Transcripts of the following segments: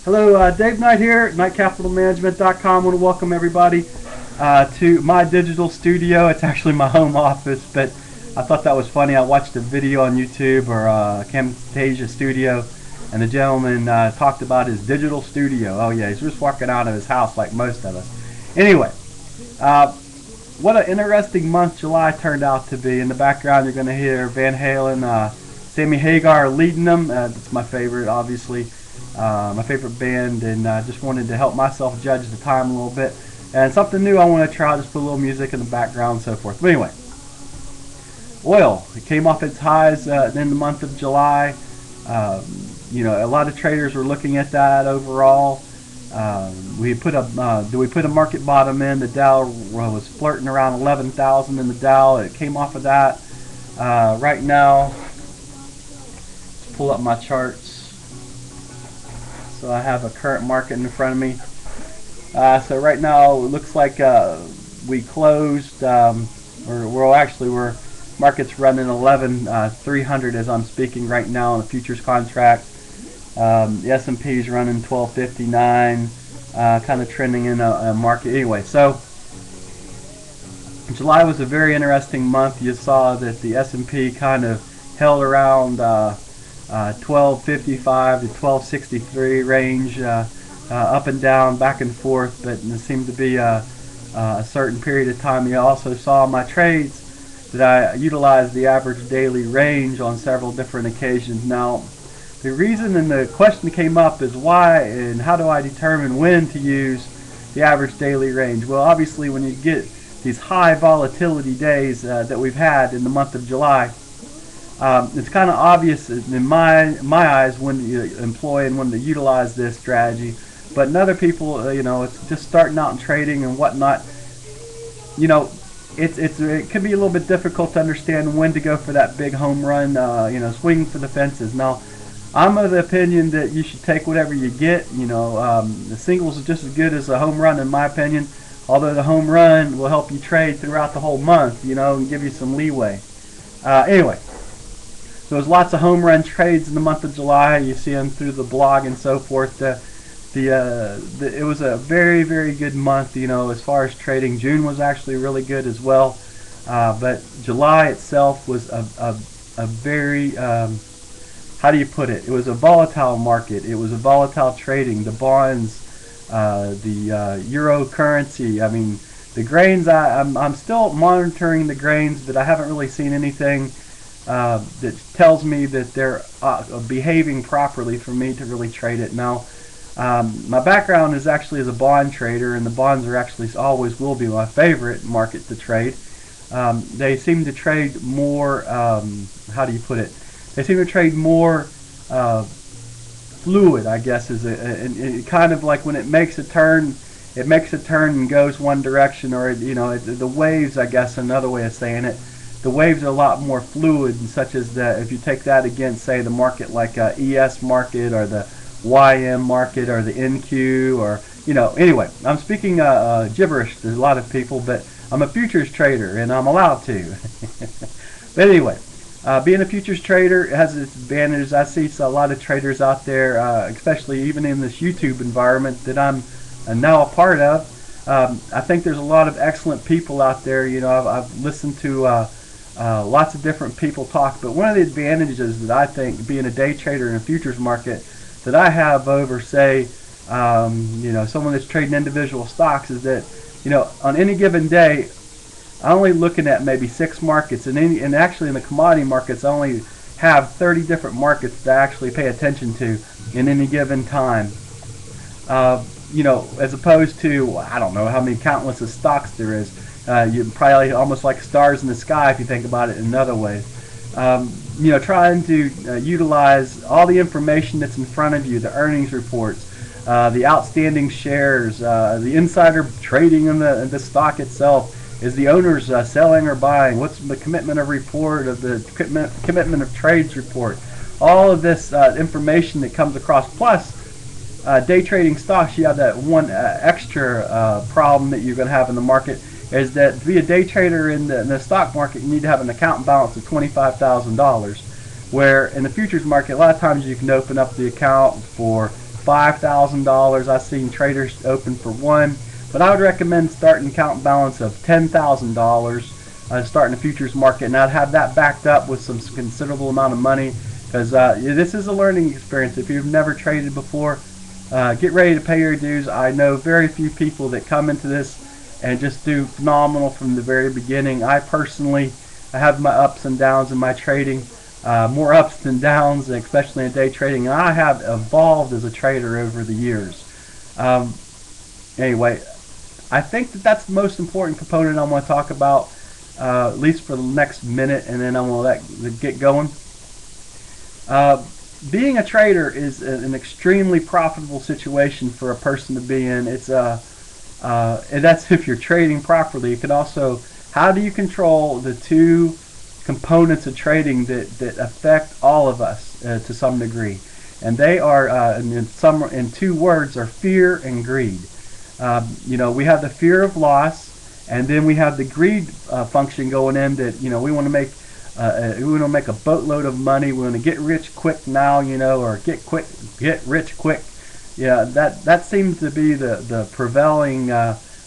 Hello, Dave Knight here at KnightCapitalManagement.com. I want to welcome everybody to my digital studio. It's actually my home office, but I thought that was funny. I watched a video on YouTube or Camtasia Studio, and the gentleman talked about his digital studio. Oh yeah, he's just walking out of his house like most of us. Anyway, what an interesting month July turned out to be. In the background, you're going to hear Van Halen, Sammy Hagar leading them. That's my favorite, obviously. My favorite band, and just wanted to help myself judge the time a little bit. And something new I want to try, just put a little music in the background and so forth. But anyway, oil, it came off its highs in the month of July. A lot of traders were looking at that overall. We put a market bottom in. The Dow was flirting around 11,000 in the Dow. It came off of that. Right now, let's pull up my charts. So I have a current market in front of me. So right now it looks like we closed, we're market's running 11,300 as I'm speaking right now on the futures contract. The S&P is running 1259, kind of trending in a market anyway. So July was a very interesting month. You saw that the S&P kind of held around 1255 to 1263 range, up and down, back and forth, but there seemed to be a certain period of time. You also saw my trades that I utilized the average daily range on several different occasions. Now, the reason and the question came up is why and how do I determine when to use the average daily range? Well, obviously when you get these high volatility days that we've had in the month of July, it's kind of obvious in my eyes when to employ and when to utilize this strategy. But in other people, it's just starting out in trading and whatnot. It can be a little bit difficult to understand when to go for that big home run, swinging for the fences. Now, I'm of the opinion that you should take whatever you get. The singles is just as good as a home run in my opinion. Although the home run will help you trade throughout the whole month, and give you some leeway. Anyway. There was lots of home run trades in the month of July. You see them through the blog and so forth. It was a very, very good month, as far as trading. June was actually really good as well. But July itself was a very, how do you put it? It was a volatile market. It was a volatile trading. The bonds, the euro currency. I mean, the grains, I'm still monitoring the grains, but I haven't really seen anything that tells me that they're behaving properly for me to really trade it. Now, my background is actually as a bond trader, and the bonds are actually always will be my favorite market to trade. They seem to trade more, how do you put it? They seem to trade more fluid, I guess, and kind of like when it makes a turn, and goes one direction, or the waves, I guess, another way of saying it. The waves are a lot more fluid, such as that. If you take that against, say, the market like ES market or the YM market or the NQ, or Anyway, I'm speaking gibberish to a lot of people, but I'm a futures trader and I'm allowed to. But anyway, being a futures trader has its advantages. I see a lot of traders out there, especially even in this YouTube environment that I'm now a part of. I think there's a lot of excellent people out there. I've listened to lots of different people talk, but one of the advantages that I think, being a day trader in a futures market, that I have over, say, someone that's trading individual stocks, is that, on any given day, I'm only looking at maybe 6 markets, and actually in the commodity markets, I only have 30 different markets to actually pay attention to in any given time. As opposed to, I don't know how many countless of stocks there is. You probably almost like stars in the sky if you think about it in another way. Trying to utilize all the information that's in front of you, the earnings reports, the outstanding shares, the insider trading in the stock itself. Is the owners selling or buying? What's the commitment of report of the commitment of trades report? All of this information that comes across. Plus, day trading stocks, you have that one extra problem that you're going to have in the market, is that to be a day trader in the stock market, you need to have an account balance of $25,000. Where in the futures market, a lot of times you can open up the account for $5,000. I've seen traders open for one, but I would recommend starting account balance of $10,000. Starting the futures market, and I'd have that backed up with some considerable amount of money, because this is a learning experience. If you've never traded before, get ready to pay your dues. I know very few people that come into this and just do phenomenal from the very beginning. I personally have my ups and downs in my trading, more ups than downs, especially in day trading, and I have evolved as a trader over the years. Anyway, I think that that's the most important component I want to talk about, at least for the next minute, and then I'm going to get going. Being a trader is an extremely profitable situation for a person to be in. It's and that's if you're trading properly. You can also, how do you control the two components of trading that affect all of us to some degree? And they are, in two words, are fear and greed. We have the fear of loss, and then we have the greed function going in, that we want to make a boatload of money. We want to get rich quick now, or get rich quick. Yeah, that seems to be the prevailing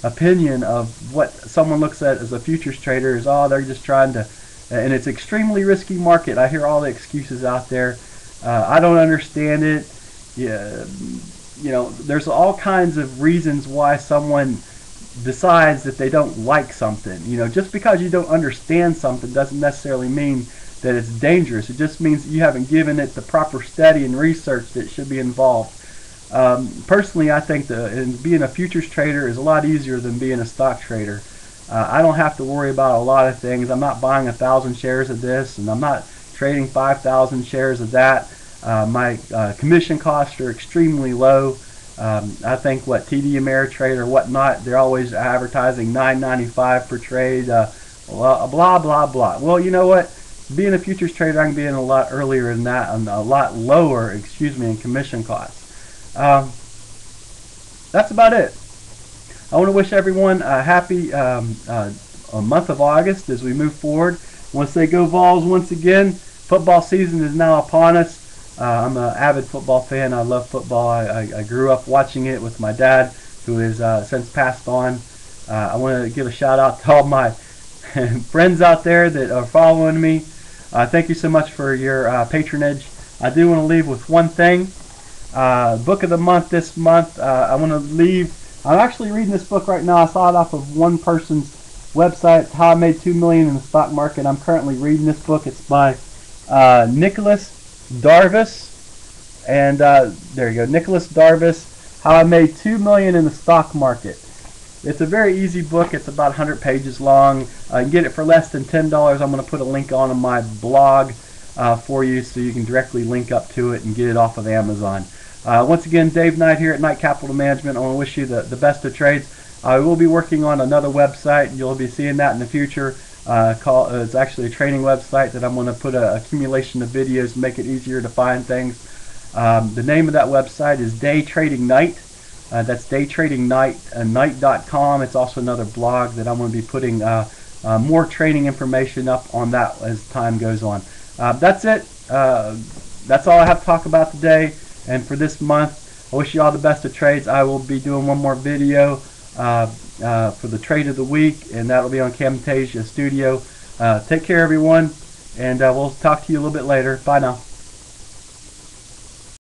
opinion of what someone looks at as a futures trader. Is, they're just trying to, and it's an extremely risky market. I hear all the excuses out there. I don't understand it. Yeah, there's all kinds of reasons why someone decides that they don't like something. Just because you don't understand something doesn't necessarily mean that it's dangerous. It just means that you haven't given it the proper study and research that should be involved. Personally, I think being a futures trader is a lot easier than being a stock trader. I don't have to worry about a lot of things. I'm not buying 1,000 shares of this, and I'm not trading 5,000 shares of that. My commission costs are extremely low. I think TD Ameritrade or whatnot, they're always advertising $9.95 per trade, blah blah blah. Well, you know what? Being a futures trader, I can be in a lot earlier than that, and a lot lower, in commission costs. That's about it. I want to wish everyone a happy month of August as we move forward. I want to say go Vols once again. Football season is now upon us. I'm an avid football fan. I love football. I grew up watching it with my dad, who is since passed on. I want to give a shout out to all my friends out there that are following me. Thank you so much for your patronage. I do want to leave with one thing. Book of the month this month. I want to leave. I'm actually reading this book right now. I saw it off of one person's website, How I Made $2 Million in the Stock Market. I'm currently reading this book. It's by Nicholas Darvis, and there you go, Nicholas Darvis, How I Made $2 Million in the Stock Market. It's a very easy book. It's about 100 pages long. You can get it for less than $10. I'm going to put a link on my blog for you, so you can directly link up to it and get it off of Amazon. Once again, Dave Knight here at Knight Capital Management. I want to wish you the best of trades. I will be working on another website. You'll be seeing that in the future. It's actually a training website that I'm going to put an accumulation of videos to make it easier to find things. The name of that website is Day Trading Knight. That's daytradingknight.com. It's also another blog that I'm going to be putting more training information up on that as time goes on. That's it. That's all I have to talk about today and for this month. I wish you all the best of trades. I will be doing one more video for the trade of the week, and that'll be on Camtasia Studio. Take care, everyone, and we'll talk to you a little bit later. Bye now.